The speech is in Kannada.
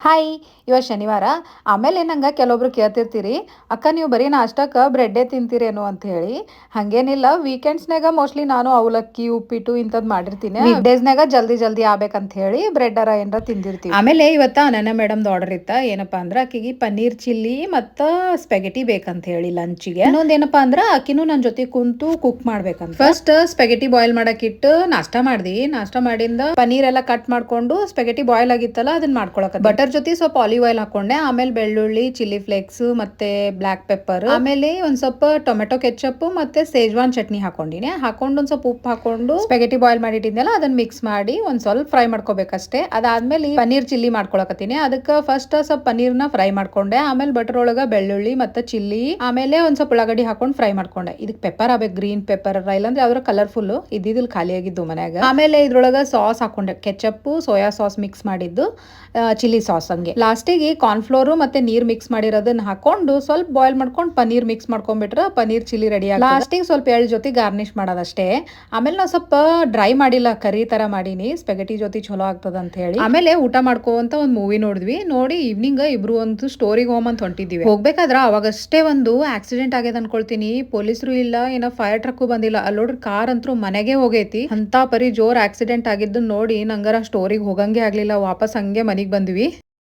ಹಾಯ್, ಇವತ್ತು ಶನಿವಾರ. ಆಮೇಲೆ ನಂಗೆ ಕೆಲವೊಬ್ರು ಕೇಳ್ತಿರ್ತೀರಿ, ಅಕ್ಕ ನೀವು ಬರೀ ನಾಷ್ಟಕ್ಕೆ ಬ್ರೆಡ್ಡೇ ತಿಂತೀರೇನೋ ಅಂತ ಹೇಳಿ. ಹಾಗೇನಿಲ್ಲ, ವೀಕೆಂಡ್ಸ್ನಾಗ ಮೋಸ್ಟ್ಲಿ ನಾನು ಅವಲಕ್ಕಿ ಉಪ್ಪಿಟ್ಟು ಇಂಥದ್ದು ಮಾಡಿರ್ತೀನಿ. ವೀಕ್ ಡೇಸ್ನಾಗ ಜಲ್ದಿ ಜಲ್ದಿ ಆಗ್ಬೇಕಂತ ಹೇಳಿ ಬ್ರೆಡ್ಡರ ಏನಾರ ತಿಂದಿರ್ತೀವಿ. ಆಮೇಲೆ ಇವತ್ತು ಅನನ್ಯ ಮೇಡಮ್ದು ಆರ್ಡರ್ ಇತ್ತ. ಏನಪ್ಪಾ ಅಂದ್ರೆ ಆಕಿಗೆ ಪನ್ನೀರ್ ಚಿಲ್ಲಿ ಮತ್ತು ಸ್ಪೆಗೆಟಿ ಬೇಕಂತ ಹೇಳಿ ಲಂಚಿಗೆ. ಇನ್ನೊಂದೇನಪ್ಪ ಅಂದ್ರೆ ಆಕಿನೂ ನನ್ನ ಜೊತೆ ಕುಂತು ಕುಕ್ ಮಾಡ್ಬೇಕಂತ. ಫಸ್ಟ್ ಸ್ಪೆಗೆಟಿ ಬಾಯ್ಲ್ ಮಾಡಕ್ಕಿಟ್ಟು ನಾಷ್ಟ ಮಾಡ್ದಿ. ನಾಷ್ಟ ಮಾಡಿಂದ ಪನ್ನೀರ್ ಎಲ್ಲ ಕಟ್ ಮಾಡ್ಕೊಂಡು ಸ್ಪೆಗೆಟಿ ಬಾಯ್ಲ್ ಆಗಿತ್ತಲ್ಲ ಅದನ್ನ ಮಾಡ್ಕೊಳಕ ಬಟರ್ ಜೊತೆ ಸ್ವಲ್ಪ ಆಲಿವ್ ಆಯಿಲ್ ಹಾಕೊಂಡೆ. ಆಮೇಲೆ ಬೆಳ್ಳುಳ್ಳಿ, ಚಿಲ್ಲಿ ಫ್ಲೇಕ್ಸ್ ಮತ್ತೆ ಬ್ಲಾಕ್ ಪೆಪ್ಪರ್, ಆಮೇಲೆ ಒಂದ್ ಸ್ವಲ್ಪ ಟೊಮೆಟೊ ಕೆಚಪ್ ಮತ್ತೆ ಸೇಜ್ವಾನ್ ಚಟ್ನಿ ಹಾಕೊಂಡಿನಿ. ಹಾಕೊಂಡು ಒಂದ್ ಸ್ವಲ್ಪ ಉಪ್ಪು ಹಾಕೊಂಡು ಸ್ಪೆಗೆಟಿ ಬಾಯ್ಲ್ ಮಾಡಿಟ್ಟಿದ್ನಲ್ಲ ಅದನ್ನ ಮಿಕ್ಸ್ ಮಾಡಿ ಒಂದ್ ಸ್ವಲ್ಪ ಫ್ರೈ ಮಾಡ್ಕೋಬೇಕಷ್ಟೇ. ಅದಾದ್ಮೇಲೆ ಪನ್ನೀರ್ ಚಿಲ್ಲಿ ಮಾಡ್ಕೊಳಕತ್ತೀನಿ. ಅದಕ್ಕೆ ಫಸ್ಟ್ ಸ್ವಲ್ಪ ಪನ್ನೀರ್ನ ಫ್ರೈ ಮಾಡ್ಕೊಂಡೆ. ಆಮೇಲೆ ಬಟರ್ ಒಳಗ ಬೆಳ್ಳುಳ್ಳಿ ಮತ್ತೆ ಚಿಲ್ಲಿ, ಆಮೇಲೆ ಒಂದ್ ಸ್ವಲ್ಪ ಉಳ್ಳಾಗಡ್ಡಿ ಹಾಕೊಂಡು ಫ್ರೈ ಮಾಡ್ಕೊಂಡೆ. ಇದಕ್ಕೆ ಪೆಪ್ಪರ್ ಆಗ್ಬೇಕು, ಗ್ರೀನ್ ಪೆಪ್ಪರ್ ಇಲ್ಲಾಂದ್ರೆ ಯಾವ್ದಾರ ಕಲರ್ಫುಲ್ ಇದ್ದಿದ್ದು ಖಾಲಿ ಆಗಿದ್ದು ಮನ್ಯಾಗ. ಆಮೇಲೆ ಇದ್ರೊಳಗ ಸಾಸ್ ಹಾಕೊಂಡೆ, ಕೆಚಪ್ ಸೋಯಾ ಸಾಸ್ ಮಿಕ್ಸ್ ಮಾಡಿದ್ದು, ಚಿಲ್ಲಿ ಸಾಸ್. ಹಂಗೆ ಲಾಸ್ಟಿಗೆ ಕಾರ್ನ್ಫ್ಲೋರ್ ಮತ್ತೆ ನೀರ್ ಮಿಕ್ಸ್ ಮಾಡಿರೋದನ್ನ ಹಾಕೊಂಡು ಸ್ವಲ್ಪ ಬಾಯ್ಲ್ ಮಾಡ್ಕೊಂಡು ಪನ್ನೀರ್ ಮಿಕ್ಸ್ ಮಾಡ್ಕೊಂಡ್ಬಿಟ್ರೆ ಪನ್ನೀರ್ ಚಿಲ್ಲಿ ರೆಡಿ ಆಗ. ಲಾಸ್ಟಿಗೆ ಸ್ವಲ್ಪ ಎಳ್ಳು ಜೊತೆ ಗಾರ್ನಿಶ್ ಮಾಡೋದಷ್ಟೇ. ಆಮೇಲೆ ನಾವು ಸ್ವಲ್ಪ ಡ್ರೈ ಮಾಡಿಲ್ಲ, ಕರಿ ತರ ಮಾಡೀನಿ, ಸ್ಪೆಗೆಟಿ ಜೊತೆ ಚಲೋ ಆಗ್ತದ ಅಂತ ಹೇಳಿ. ಆಮೇಲೆ ಊಟ ಮಾಡ್ಕೋಂತ ಒಂದು ಮೂವಿ ನೋಡಿದ್ವಿ. ನೋಡಿ ಈವ್ನಿಂಗ್ ಇಬ್ರು ಒಂದು ಸ್ಟೋರಿಗೆ ಹೋಮ್ ಅಂತ ಹೊಂಟಿದ್ವಿ. ಹೋಗ್ಬೇಕಾದ್ರ ಅವಾಗಷ್ಟೇ ಒಂದು ಆಕ್ಸಿಡೆಂಟ್ ಆಗ್ಯದ ಅನ್ಕೊಳ್ತೀನಿ. ಪೊಲೀಸರು ಇಲ್ಲ, ಏನೋ ಫೈರ್ ಟ್ರಕ್ ಬಂದಿಲ್ಲ. ಅಲ್ಲೋಡ್ರಿ ಕಾರ್ ಅಂತೂ ಮನೆಗೆ ಹೋಗೈತಿ. ಅಂತ ಪರಿ ಜೋರ್ ಆಕ್ಸಿಡೆಂಟ್ ಆಗಿದ್ದು ನೋಡಿ ನಂಗರ ಸ್ಟೋರಿಗೆ ಹೋಗಂಗೆ ಆಗ್ಲಿಲ್ಲ. ವಾಪಸ್ ಹಂಗೆ ಮನೆಗ್ ಬಂದ್ವಿ.